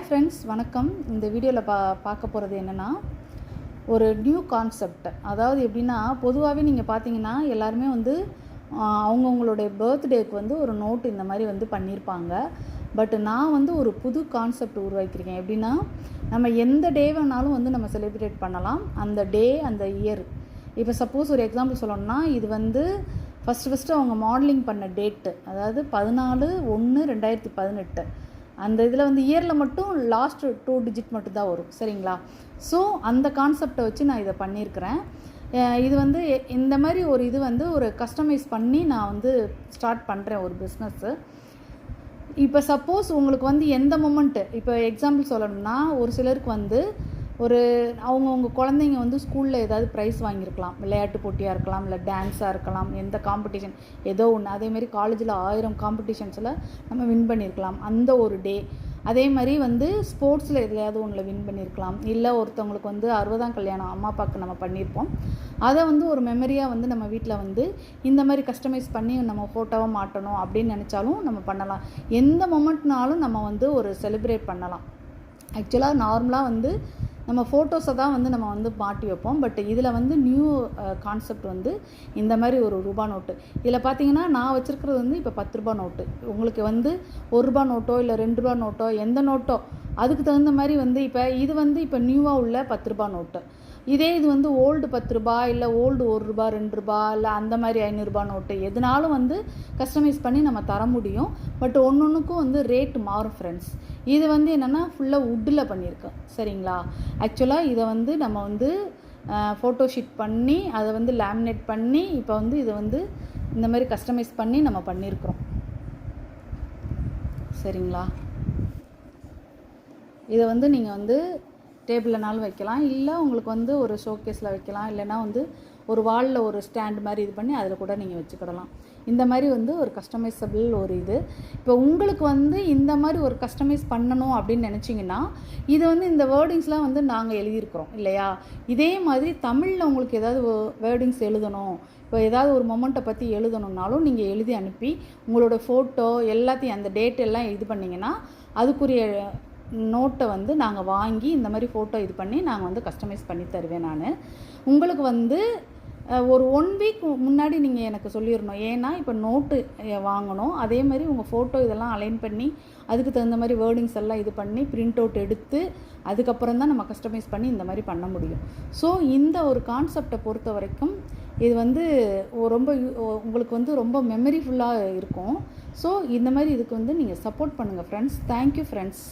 Hi friends, வணக்கம். இந்த வீடியோவில் பார்க்க போகிறது என்னென்னா, ஒரு நியூ கான்செப்ட். அதாவது எப்படின்னா, பொதுவாகவே நீங்கள் பார்த்தீங்கன்னா எல்லாருமே வந்து அவங்கவுங்களுடைய பர்த்டேக்கு வந்து ஒரு நோட்டு இந்த மாதிரி வந்து பண்ணியிருப்பாங்க. பட் நான் வந்து ஒரு புது கான்செப்ட் உருவாக்கியிருக்கேன். எப்படின்னா, நம்ம எந்த டே வேணாலும் வந்து நம்ம செலிப்ரேட் பண்ணலாம். அந்த டே, அந்த இயர். இப்போ சப்போஸ் ஒரு எக்ஸாம்பிள் சொல்லணும்னா, இது வந்து ஃபஸ்ட்டு அவங்க மாடலிங் பண்ண டேட்டு, அதாவது 14/1/2018. அந்த இதில் வந்து இயரில் மட்டும் லாஸ்ட் 2 டிஜிட் மட்டும் தான் வரும். சரிங்களா? ஸோ அந்த கான்செப்டை வச்சு நான் இதை பண்ணியிருக்கிறேன். இது வந்து இந்த மாதிரி ஒரு இது வந்து ஒரு கஸ்டமைஸ் பண்ணி நான் வந்து ஸ்டார்ட் பண்ணுறேன் ஒரு பிஸ்னஸ்ஸு. இப்போ சப்போஸ் உங்களுக்கு வந்து எந்த மொமெண்ட்டு, இப்போ எக்ஸாம்பிள் சொல்லணும்னா, ஒரு சிலருக்கு வந்து அவங்கவுங்க குழந்தைங்க வந்து ஸ்கூலில் ஏதாவது ப்ரைஸ் வாங்கியிருக்கலாம். விளையாட்டு போட்டியாக இருக்கலாம், இல்லை டான்ஸாக இருக்கலாம், எந்த காம்படிஷன் ஏதோ ஒன்று. அதேமாதிரி காலேஜில் 1000 காம்படிஷன்ஸில் நம்ம வின் பண்ணியிருக்கலாம் அந்த ஒரு டே. அதே மாதிரி வந்து ஸ்போர்ட்ஸில் எதுலையாவது ஒன்றில் வின் பண்ணியிருக்கலாம். இல்லை ஒருத்தவங்களுக்கு வந்து 60ஆம் கல்யாணம் அம்மா அப்பாவுக்கு நம்ம பண்ணியிருப்போம். அதை வந்து ஒரு மெமரியாக வந்து நம்ம வீட்டில் வந்து இந்த மாதிரி கஸ்டமைஸ் பண்ணி நம்ம ஃபோட்டோவாக மாட்டணும் அப்படின்னு நினச்சாலும் நம்ம பண்ணலாம். எந்த மொமெண்ட்னாலும் நம்ம வந்து ஒரு செலிப்ரேட் பண்ணலாம். ஆக்சுவலாக நார்மலாக வந்து நம்ம ஃபோட்டோஸை தான் வந்து நம்ம வந்து மாட்டி வைப்போம். பட் இதில் வந்து நியூ கான்செப்ட் வந்து இந்த மாதிரி ஒரு ரூபா நோட்டு. இதில் பார்த்தீங்கன்னா நான் வச்சுருக்கிறது வந்து இப்போ 10 ரூபா நோட்டு. உங்களுக்கு வந்து 1 ரூபா நோட்டோ இல்லை 2 ரூபா நோட்டோ எந்த நோட்டோ அதுக்கு தகுந்த மாதிரி வந்து இப்போ நியூவாக உள்ள 10 ரூபா நோட்டு. இதே இது வந்து ஓல்டு 10 ரூபா, இல்லை ஓல்டு 1 ரூபா, 2 ரூபா, இல்லை அந்த மாதிரி 500 ரூபா நோட்டு எதுனாலும் வந்து கஸ்டமைஸ் பண்ணி நம்ம தர முடியும். பட் ஒன்றுக்கும் வந்து ரேட் மாறும் ஃப்ரெண்ட்ஸ். இது வந்து என்னென்னா ஃபுல்லாக வுட்டில் பண்ணியிருக்கேன். சரிங்களா? ஆக்சுவலாக இதை வந்து நம்ம வந்து ஃபோட்டோ ஷீட் பண்ணி அதை வந்து லேமினேட் பண்ணி இப்போ வந்து இதை வந்து இந்த மாதிரி கஸ்டமைஸ் பண்ணி நம்ம பண்ணியிருக்கிறோம். சரிங்களா? இதை வந்து நீங்கள் வந்து டேபிள்னாலும் வைக்கலாம், இல்லை உங்களுக்கு வந்து ஒரு ஷோகேஸில் வைக்கலாம், இல்லைனா வந்து ஒரு வாலில் ஒரு ஸ்டாண்ட் மாதிரி இது பண்ணி அதில் கூட நீங்கள் வச்சுக்கிடலாம். இந்த மாதிரி வந்து ஒரு கஸ்டமைசபிள் ஒரு இது. இப்போ உங்களுக்கு வந்து இந்த மாதிரி ஒரு கஸ்டமைஸ் பண்ணணும் அப்படின்னு நினச்சிங்கன்னா, இது வந்து இந்த வேர்டிங்ஸ்லாம் வந்து நாங்கள் எழுதியிருக்கிறோம் இல்லையா? இதே மாதிரி தமிழில் உங்களுக்கு ஏதாவது வேர்டிங்ஸ் எழுதணும், இப்போ ஏதாவது ஒரு மொமெண்ட்டை பற்றி எழுதணுன்னாலும் நீங்கள் எழுதி அனுப்பி உங்களோட ஃபோட்டோ எல்லாத்தையும் அந்த டேட் எல்லாம் இது பண்ணிங்கன்னா அதுக்குரிய நோட்டை வந்து நாங்கள் வாங்கி இந்த மாதிரி ஃபோட்டோ இது பண்ணி நாங்கள் வந்து கஸ்டமைஸ் பண்ணி தருவேன் நான். உங்களுக்கு வந்து ஒரு 1 வீக் முன்னாடி நீங்கள் எனக்கு சொல்லிடணும். ஏன்னா இப்போ நோட்டு வாங்கணும், அதே மாதிரி உங்கள் ஃபோட்டோ இதெல்லாம் அலைன் பண்ணி அதுக்கு தகுந்த மாதிரி வேர்டிங்ஸ் எல்லாம் இது பண்ணி பிரிண்ட் அவுட் எடுத்து அதுக்கப்புறம் தான் நம்ம கஸ்டமைஸ் பண்ணி இந்த மாதிரி பண்ண முடியும். ஸோ இந்த ஒரு கான்செப்டை பொறுத்த வரைக்கும் இது வந்து ரொம்ப உங்களுக்கு வந்து ரொம்ப மெமரிஃபுல்லாக இருக்கும். ஸோ இந்த மாதிரி இதுக்கு வந்து நீங்கள் சப்போர்ட் பண்ணுங்கள் ஃப்ரெண்ட்ஸ். Thank you friends.